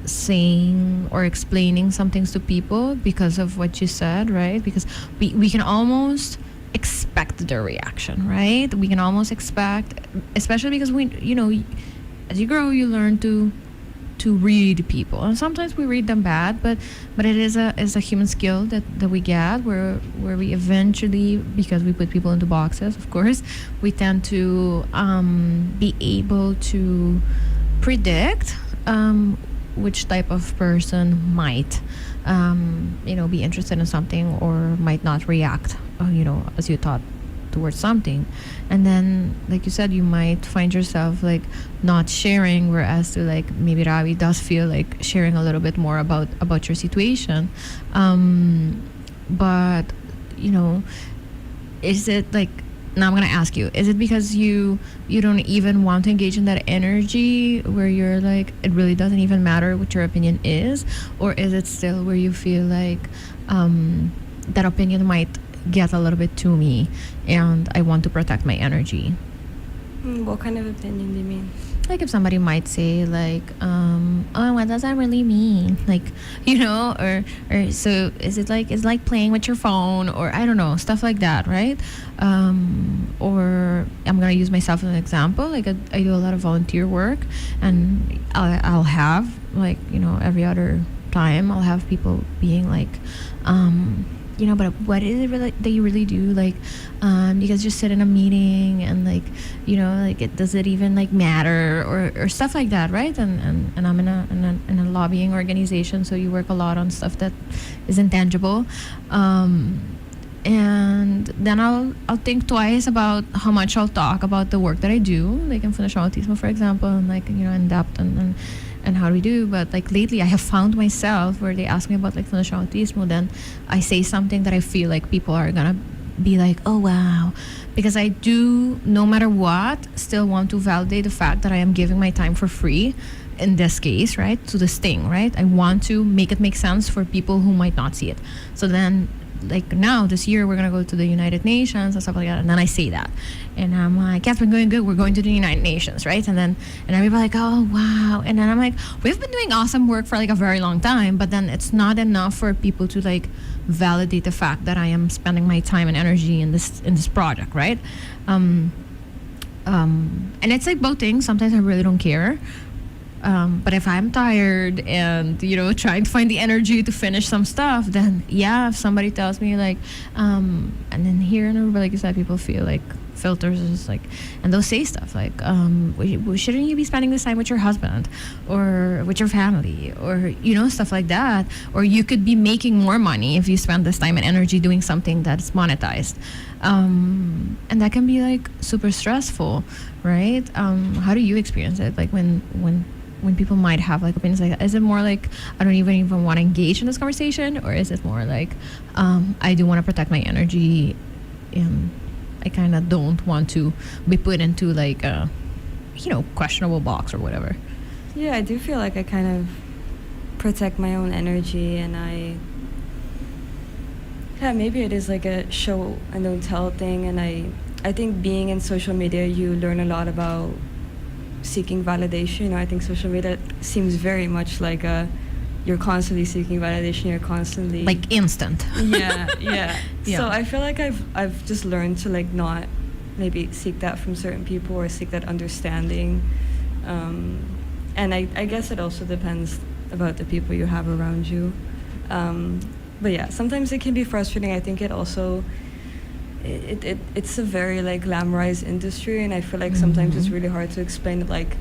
saying or explaining some things to people because of what you said, right? Because we can almost expect their reaction, right? We can almost expect, especially because we, you know, as you grow, you learn to read people, and sometimes we read them bad, but it is a human skill that we get where we eventually, because we put people into boxes, of course, we tend to be able to predict which type of person might you know, be interested in something or might not react, you know, as you thought towards something. And then, like you said, you might find yourself like not sharing, whereas to like maybe Ravi does feel like sharing a little bit more about your situation. But, you know, is it like, now I'm gonna ask you, is it because you don't even want to engage in that energy where you're like, it really doesn't even matter what your opinion is, or is it still where you feel like that opinion might get a little bit to me and I want to protect my energy? What kind of opinion do you mean? Like if somebody might say like, oh, what does that really mean? Like, you know, or so is it like, it's like playing with your phone, or I don't know, stuff like that, right? Or I'm gonna use myself as an example. Like I do a lot of volunteer work, and I'll have like, you know, every other time I'll have people being like, you know, but what is it really that you really do? Like, you guys just sit in a meeting and like, you know, like does it even like matter, or stuff like that, right? And I'm in a lobbying organization, so you work a lot on stuff that is intangible. And then I'll think twice about how much I'll talk about the work that I do, like in Fundação Autismo, for example, and like, you know, in depth and and how do we do. But like lately I have found myself where they ask me about like fundational autismo, then I say something that I feel like people are gonna be like, oh wow, because I do, no matter what, still want to validate the fact that I am giving my time for free in this case, right, to this thing, right? I want to make it make sense for people who might not see it. So then like now this year we're gonna go to the United Nations and stuff like that, and then I say that and I'm like, yes, we're going good, we're going to the United Nations, right? And everybody like, oh wow. And then I'm like, we've been doing awesome work for like a very long time, but then it's not enough for people to like validate the fact that I am spending my time and energy in this project, right? And it's like both things. Sometimes I really don't care. But if I'm tired and, you know, trying to find the energy to finish some stuff, then yeah, if somebody tells me like, and then here in Aruba, like you said, people feel like filters is like, and they'll say stuff like, shouldn't you be spending this time with your husband or with your family, or, you know, stuff like that, or you could be making more money if you spend this time and energy doing something that's monetized. And that can be like super stressful, right? How do you experience it? Like when people might have like opinions like that, is it more like I don't even want to engage in this conversation, or is it more like I do want to protect my energy and I kind of don't want to be put into like a, you know, questionable box or whatever? Yeah, I do feel like I kind of protect my own energy, and maybe it is like a show and don't tell thing. And I think being in social media, you learn a lot about seeking validation. You know, I think social media seems very much like you're constantly seeking validation. You're constantly like instant. Yeah. So I feel like I've just learned to like not maybe seek that from certain people or seek that understanding. And I guess it also depends about the people you have around you. But yeah, sometimes it can be frustrating. I think it also it's a very like glamorized industry, and I feel like sometimes it's really hard to explain it. Like,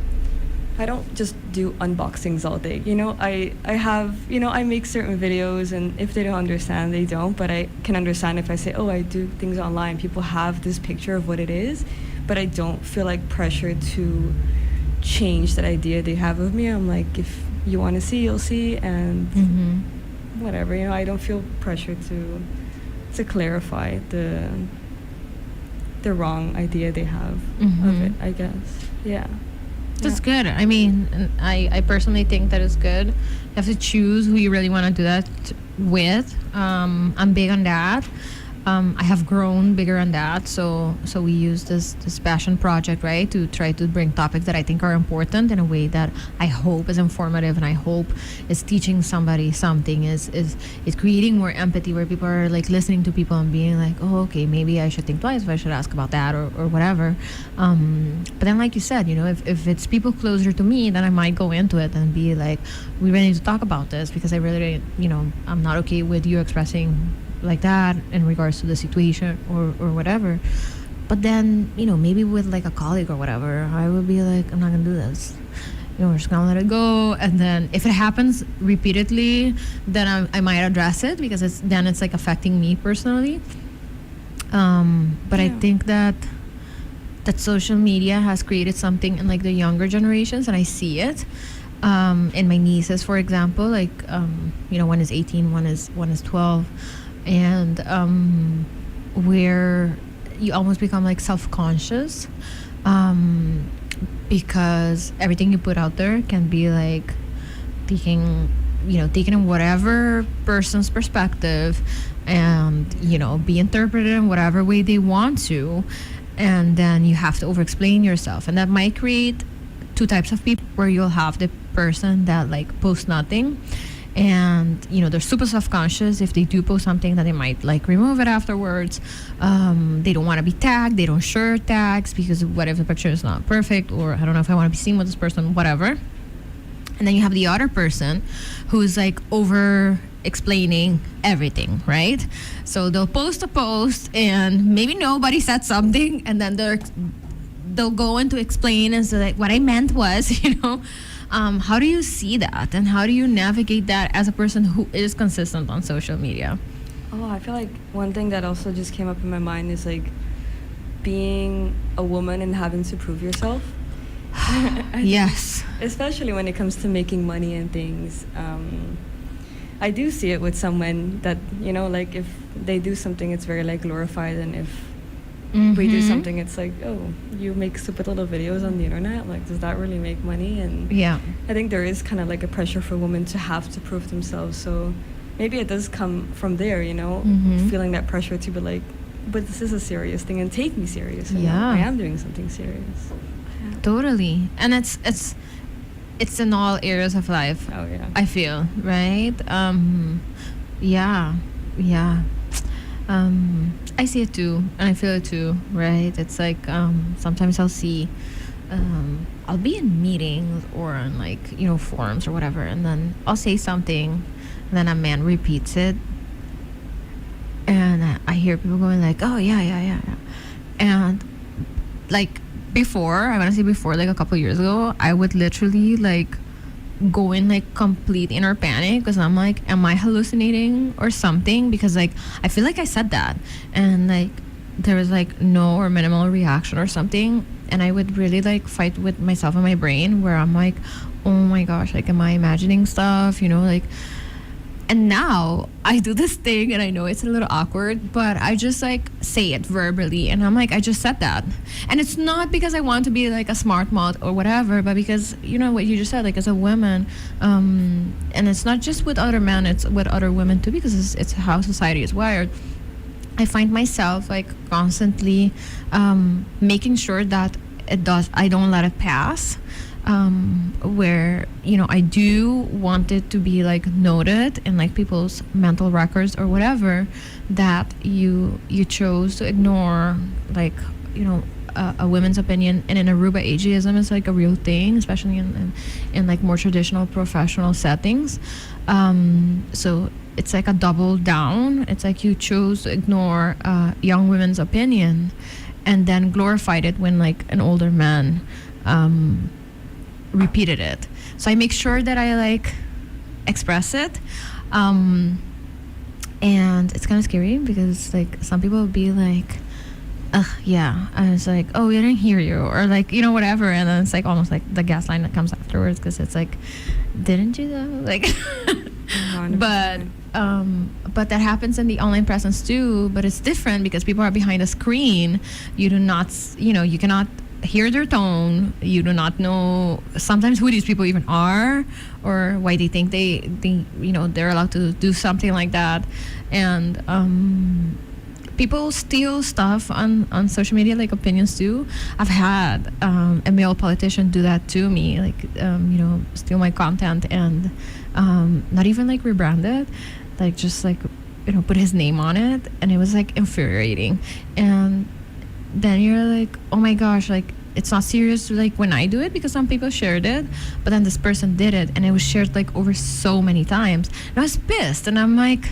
I don't just do unboxings all day, you know. I have, you know, I make certain videos, and if they don't understand, they don't. But I can understand if I say, oh, I do things online, people have this picture of what it is, but I don't feel like pressure to change that idea they have of me. I'm like, if you want to see, you'll see, and whatever, you know. I don't feel pressure to clarify the wrong idea they have of it, I guess. Yeah. That's good. I mean, I personally think that is good. You have to choose who you really want to do that with. I'm big on that. I have grown bigger on that. So we use this passion project, right, to try to bring topics that I think are important in a way that I hope is informative, and I hope is teaching somebody something, is creating more empathy, where people are like listening to people and being like, oh, okay, maybe I should think twice if I should ask about that or whatever. But then, like you said, you know, if it's people closer to me, then I might go into it and be like, we really need to talk about this, because I really, you know, I'm not okay with you expressing like that in regards to the situation or whatever. But then, you know, maybe with like a colleague or whatever, I would be like, I'm not gonna do this, you know, we're just gonna let it go. And then if it happens repeatedly, then I might address it, because it's like affecting me personally. But I think that social media has created something in like the younger generations, and I see it in my nieces, for example. Like, you know, one is 18, one is 12, and where you almost become like self-conscious, because everything you put out there can be like taken in whatever person's perspective, and, you know, be interpreted in whatever way they want to, and then you have to over-explain yourself. And that might create two types of people, where you'll have the person that like posts nothing, and, you know, they're super self-conscious. If they do post something, that they might like remove it afterwards. They don't want to be tagged, they don't share tags, because what if the picture is not perfect, or I don't know if I want to be seen with this person, whatever. And then you have the other person who's like over explaining everything, right? So they'll post a post and maybe nobody said something, and then they'll go into explain and say like, what I meant was, you know. How do you see that, and how do you navigate that as a person who is consistent on social media? Oh, I feel like one thing that also just came up in my mind is like being a woman and having to prove yourself. Yes. Especially when it comes to making money and things. I do see it with someone that, you know, like if they do something, it's very like glorified, and if we do something, it's like, oh, you make stupid little videos on the internet, like does that really make money? And Yeah. I think there is kind of like a pressure for women to have to prove themselves, so maybe it does come from there, you know, feeling that pressure to be like, but this is a serious thing and take me serious. You know? Yeah. I am doing something serious. Totally. And it's in all areas of life. Oh yeah. I feel, right? Yeah. I see it too, and I feel it too, right? It's like sometimes I'll see, I'll be in meetings or in like, you know, forums or whatever, and then I'll say something, and then a man repeats it, and I hear people going like, oh yeah, and like before, I want to say before, like a couple of years ago, I would literally like go in like complete inner panic because I'm like, am I hallucinating or something? Because like I feel like I said that, and like there was like no or minimal reaction or something, and I would really like fight with myself and my brain where I'm like, oh my gosh, like am I imagining stuff, you know, like. And now I do this thing, and I know it's a little awkward, but I just like say it verbally, and I'm like, I just said that. And it's not because I want to be like a smart mouth or whatever, but because, you know what you just said, like as a woman, and it's not just with other men, it's with other women too, because it's how society is wired. I find myself like constantly making sure that I don't let it pass. Where, you know, I do want it to be like noted in like people's mental records or whatever, that you chose to ignore, like, you know, a woman's opinion. And in Aruba, ageism is like a real thing, especially in like more traditional professional settings. So it's like a double down. It's like you chose to ignore young women's opinion, and then glorified it when like an older man repeated it. So I make sure that I like express it, and it's kind of scary because like some people will be like, yeah, I was like, oh, we didn't hear you, or like, you know, whatever, and then it's like almost like the gaslight that comes afterwards, because it's like, didn't you though, like. 100%. But that happens in the online presence too, but it's different because people are behind a screen. You do not, you know, you cannot hear their tone. You do not know sometimes who these people even are, or why they think they you know, they're allowed to do something like that. And people steal stuff on social media, like opinions too. I've had a male politician do that to me, like you know, steal my content and not even like rebrand it, like just like, you know, put his name on it, and it was like infuriating. And then you're like, oh my gosh, like it's not serious like when I do it, because some people shared it, but then this person did it and it was shared like over so many times, and I was pissed. And I'm like,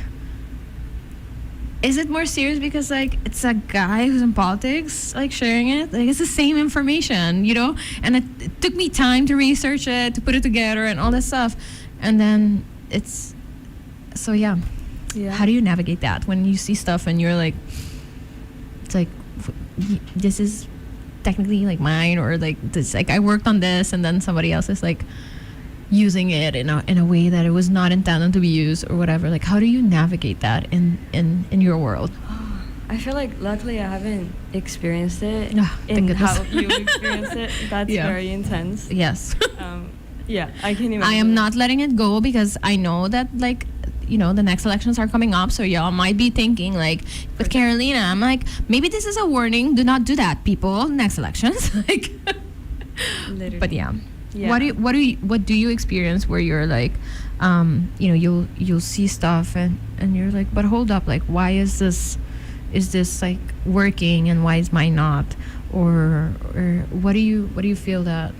is it more serious because like it's a guy who's in politics like sharing it? Like it's the same information, you know? And it took me time to research it, to put it together and all this stuff. And then it's so yeah. How do you navigate that when you see stuff and you're like, it's like, this is technically like mine, or like this, like I worked on this, and then somebody else is like using it in a way that it was not intended to be used or whatever. Like how do you navigate that in your world? I feel like luckily I haven't experienced it in how you experienced it. That's very intense. Yes. Yeah, I can imagine. I am not letting it go, because I know that like, you know, the next elections are coming up, so y'all might be thinking like with Carolina, I'm like, maybe this is a warning, do not do that, people, next elections. Like literally. But yeah. What do you experience where you're like, you know, you'll see stuff and you're like, but hold up, like why is this like working and why is mine not, or what do you feel that?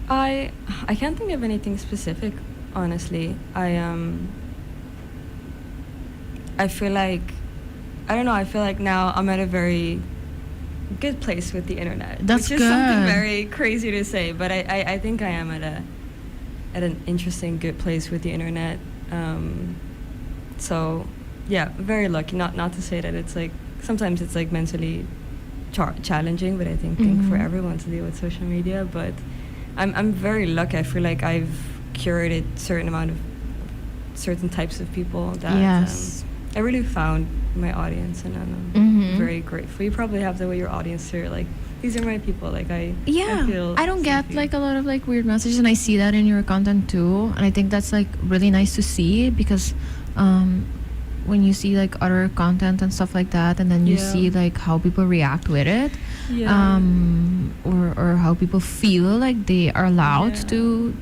I can't think of anything specific, honestly. I feel like, I don't know, I feel like now I'm at a very good place with the internet. That's which is good. Something very crazy to say, but I think I am at an interesting, good place with the internet. So yeah, very lucky. Not to say that it's like sometimes it's like mentally challenging, but I think for everyone to deal with social media. But I'm very lucky. I feel like I've curated certain types of people that Yes. I really found my audience, and I'm very grateful. You probably have the way your audience here, like these are my people. Like I feel I don't get safe like a lot of like weird messages, and I see that in your content too, and I think that's like really nice to see because when you see like other content and stuff like that, and then you see like how people react with it, or how people feel like they are allowed to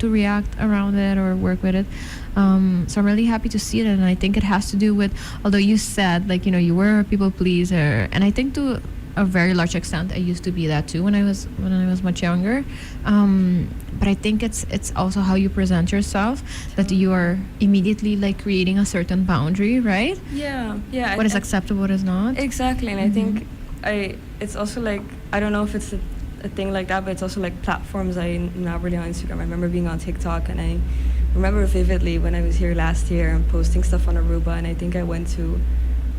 react around it or work with it. So I'm really happy to see it, and I think it has to do with, although you said like, you know, you were a people pleaser, and I think to a very large extent I used to be that too when I was much younger, but I think it's also how you present yourself that you are immediately like creating a certain boundary, right? What is acceptable, what is not. Exactly. And I think it's also like, I don't know if it's a thing like that, but it's also like platforms. I'm not really on Instagram. I remember being on TikTok, and I remember vividly when I was here last year and posting stuff on Aruba, and I think I went to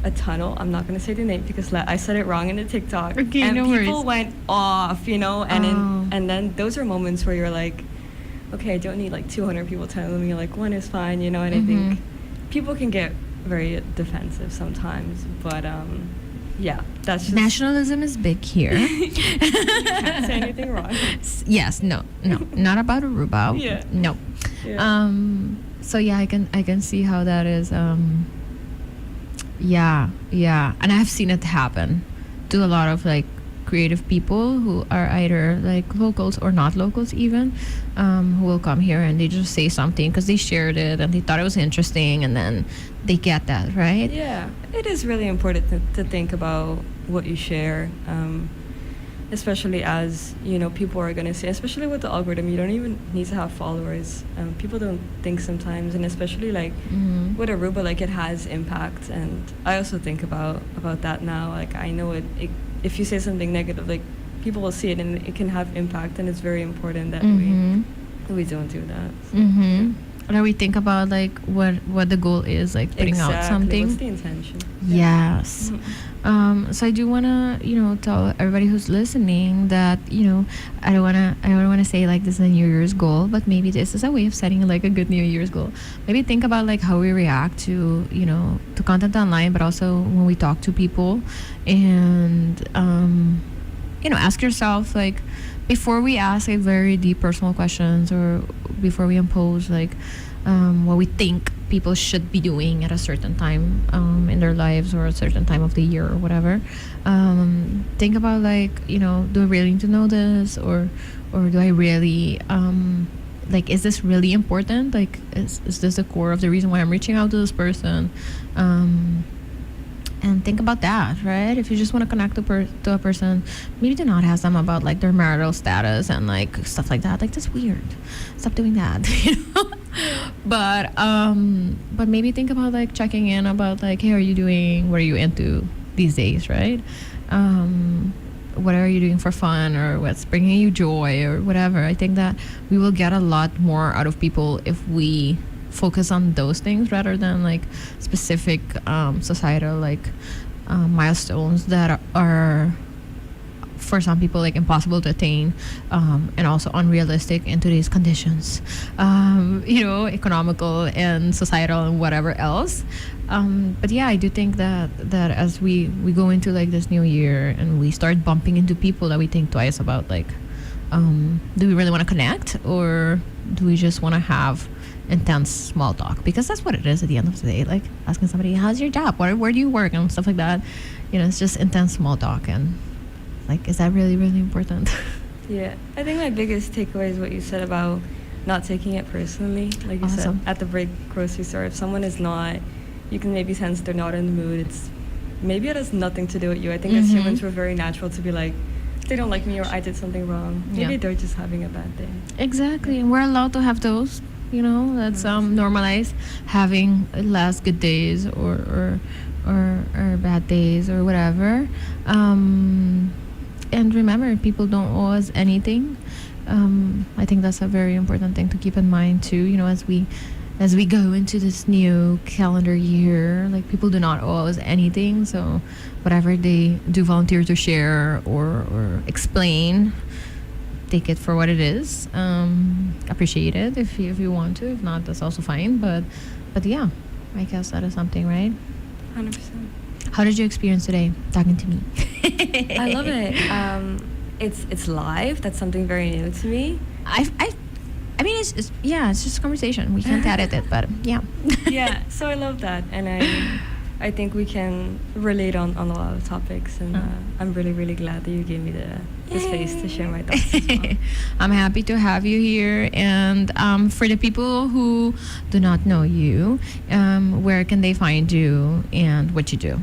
a tunnel. I'm not going to say the name because I said it wrong in the TikTok. Okay, and no people worries. went off, you know, and then those are moments where you're like, okay, I don't need like 200 people telling me like one is fine, you know, and I think people can get very defensive sometimes, but yeah, that's just Nationalism is big here. you can't say anything wrong. Yes, no, not about Aruba. Yeah. No. Yeah. So yeah, I can see how that is. Yeah, and I've seen it happen to a lot of like creative people who are either like locals or not locals even, who will come here and they just say something because they shared it and they thought it was interesting, and then they get that, right? Yeah, it is really important to think about what you share, especially as, you know, people are going to say, especially with the algorithm, you don't even need to have followers. People don't think sometimes, and especially like with Aruba, like it has impact, and I also think about that now. Like I know it if you say something negative, like people will see it and it can have impact, and it's very important that we don't do that. So. Or we think about like what the goal is, like putting out something. What's the intention? Yes. So I do want to, you know, tell everybody who's listening that, you know, I don't want to say like this is a New Year's goal, but maybe this is a way of setting like a good New Year's goal. Maybe think about like how we react to, you know, to content online, but also when we talk to people, and you know, ask yourself like, before we ask like very deep personal questions, or before we impose like what we think people should be doing at a certain time in their lives, or a certain time of the year or whatever, think about like, you know, do I really need to know this, or do I really like, is this really important? Like, is this the core of the reason why I'm reaching out to this person? And think about that, right? If you just want to connect to a person, maybe do not ask them about like their marital status and like stuff like that. Like, that's weird. Stop doing that, you know? But maybe think about like checking in about like, hey, how are you doing? What are you into these days, right? What are you doing for fun, or what's bringing you joy, or whatever. I think that we will get a lot more out of people if we focus on those things rather than like specific societal like milestones that are for some people like impossible to attain, and also unrealistic in today's conditions, you know, economical and societal and whatever else. But yeah, I do think that as we go into like this new year and we start bumping into people that we think twice about, like, do we really want to connect, or do we just want to have intense small talk? Because that's what it is at the end of the day, like asking somebody, how's your job, where do you work, and stuff like that. You know, it's just intense small talk, and like, is that really, really important? Yeah, I think my biggest takeaway is what you said about not taking it personally. Like you said, at the grocery store, if someone is not, you can maybe sense they're not in the mood. Maybe it has nothing to do with you. I think as humans, we're very natural to be like, they don't like me, or I did something wrong. Maybe they're just having a bad day. Exactly, and we're allowed to have those. You know, that's normalized, having less good days or bad days or whatever. And remember, people don't owe us anything. I think that's a very important thing to keep in mind too. You know, as we as we go into this new calendar year, like people do not owe us anything. So whatever they do volunteer to share or explain, take it for what it is. Appreciate it if you want to. If not, that's also fine. But yeah, I guess that is something, right? 100%. How did you experience today talking to me? I love it. It's live. That's something very new to me. I mean, it's just a conversation. We can't edit it, but yeah. Yeah, so I love that, and I think we can relate on a lot of topics, and I'm really, really glad that you gave me the space to share my thoughts as well. I'm happy to have you here, and for the people who do not know you, where can they find you and what you do?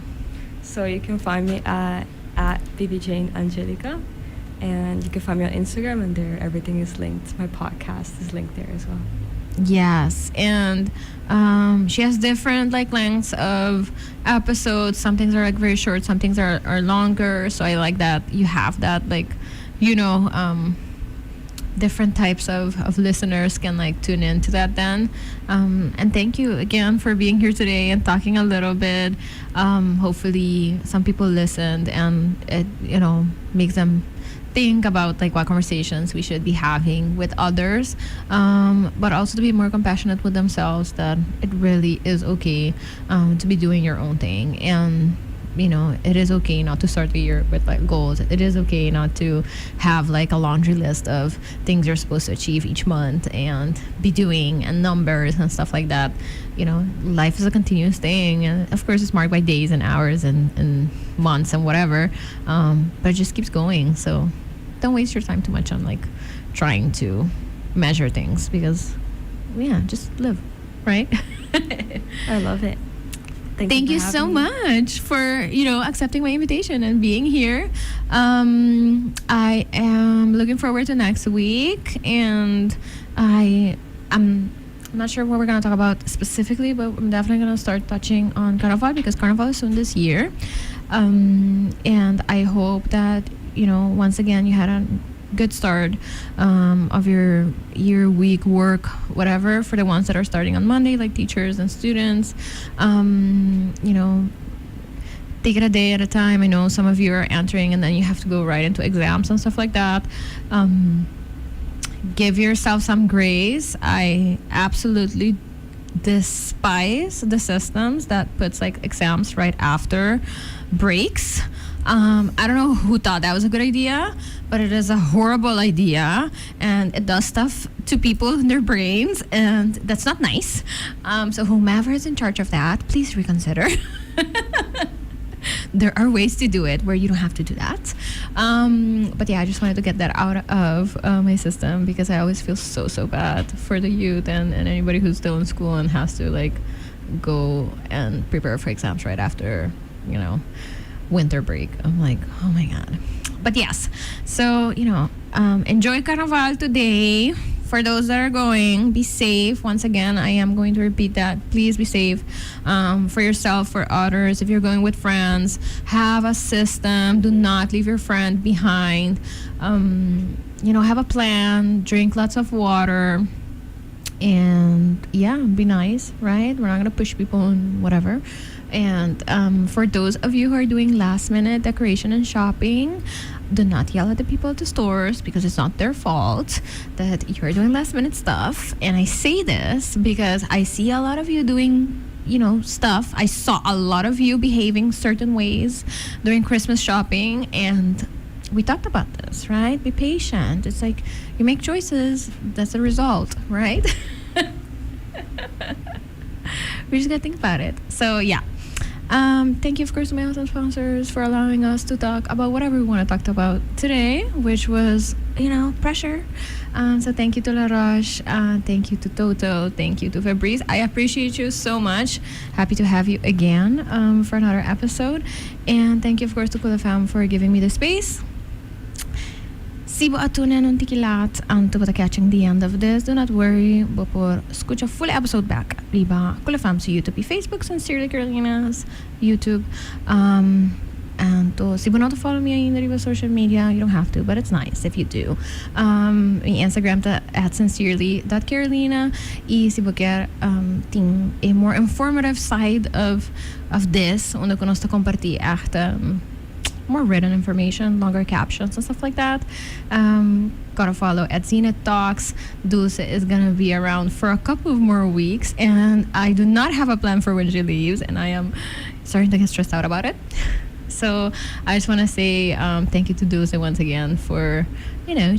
So you can find me at Bibi-Jane Angelica, and you can find me on Instagram, and there everything is linked. My podcast is linked there as well. Yes, and she has different like lengths of episodes. Some things are like very short, some things are longer. So I like that you have that, like, different types of listeners can like tune into that then. And thank you again for being here today and talking a little bit. Hopefully some people listened and it makes them think about like what conversations we should be having with others, but also to be more compassionate with themselves, that it really is okay to be doing your own thing. And it is okay not to start the year with like goals. It is okay not to have like a laundry list of things you're supposed to achieve each month and be doing and numbers and stuff like that. Life is a continuous thing, and of course it's marked by days and hours and months and whatever, but it just keeps going. So don't waste your time too much on like trying to measure things, because just live, right? I love it. Thank you so much for accepting my invitation and being here. I am looking forward to next week, and I'm not sure what we're going to talk about specifically, but I'm definitely going to start touching on Carnival, because Carnival is soon this year. And I hope that once again you had a good start of your year, week, work, whatever, for the ones that are starting on Monday, like teachers and students. Take it a day at a time. I know some of you are entering and then you have to go right into exams and stuff like that. Give yourself some grace. I absolutely despise the systems that puts like exams right after breaks. I don't know who thought that was a good idea, but it is a horrible idea, and it does stuff to people in their brains, and that's not nice. So whomever is in charge of that, please reconsider. There are ways to do it where you don't have to do that. But yeah, I just wanted to get that out of my system, because I always feel so bad for the youth and anybody who's still in school and has to like go and prepare for exams right after, winter break. I'm like, oh my God. But yes, so enjoy Carnival today. For those that are going, be safe. Once again, I am going to repeat that. Please be safe, for yourself, for others. If you're going with friends, have a system. Do not leave your friend behind. Have a plan. Drink lots of water. And be nice, right? We're not gonna push people and whatever. And for those of you who are doing last minute decoration and shopping, do not yell at the people at the stores, because it's not their fault that you're doing last minute stuff. And I say this because I see a lot of you doing stuff. I saw a lot of you behaving certain ways during Christmas shopping, and we talked about this, right? Be patient. It's like you make choices, that's the result, right? We just gotta think about it. So yeah. Thank you, of course, to my awesome sponsors for allowing us to talk about whatever we want to talk about today, which was, pressure. So thank you to La Roche, thank you to Toto, thank you to Febreze. I appreciate you so much. Happy to have you again for another episode. And thank you, of course, to Kula Fam for giving me the space. Sibo atunan un tikilat anto bata catching the end of this. Do not worry, bopor escucha full episode back. Riba Kula Fam sa YouTube, Facebook, Sincerely Carolina's YouTube. And se você não follow me ainda on social media, you don't have to, but it's nice if you do. My Instagram at sincerely.carolina. E se você quer tem a more informative side of this, onde eu nós compartilhar more written information, longer captions and stuff like that. Gotta follow at Zenith Talks. Dulce is gonna be around for a couple of more weeks, and I do not have a plan for when she leaves, and I am starting to get stressed out about it. So I just want to say thank you to Dulce once again for,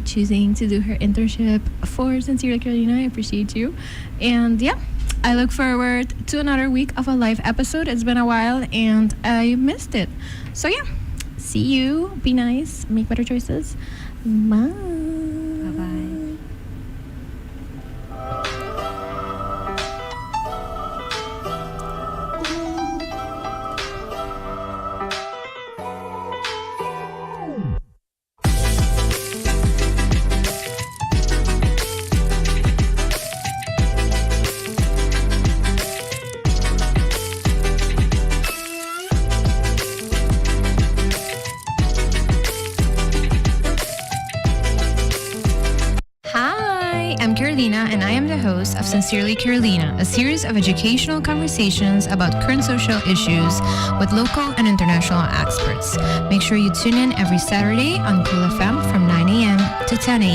choosing to do her internship for Sincerely Carolina. I appreciate you. And yeah, I look forward to another week of a live episode. It's been a while, and I missed it. So yeah. See you. Be nice. Make better choices. Bye. Bye-bye. I'm Carolina, and I am the host of Sincerely Carolina, a series of educational conversations about current social issues with local and international experts. Make sure you tune in every Saturday on Cool FM from 9 a.m. to 10 a.m.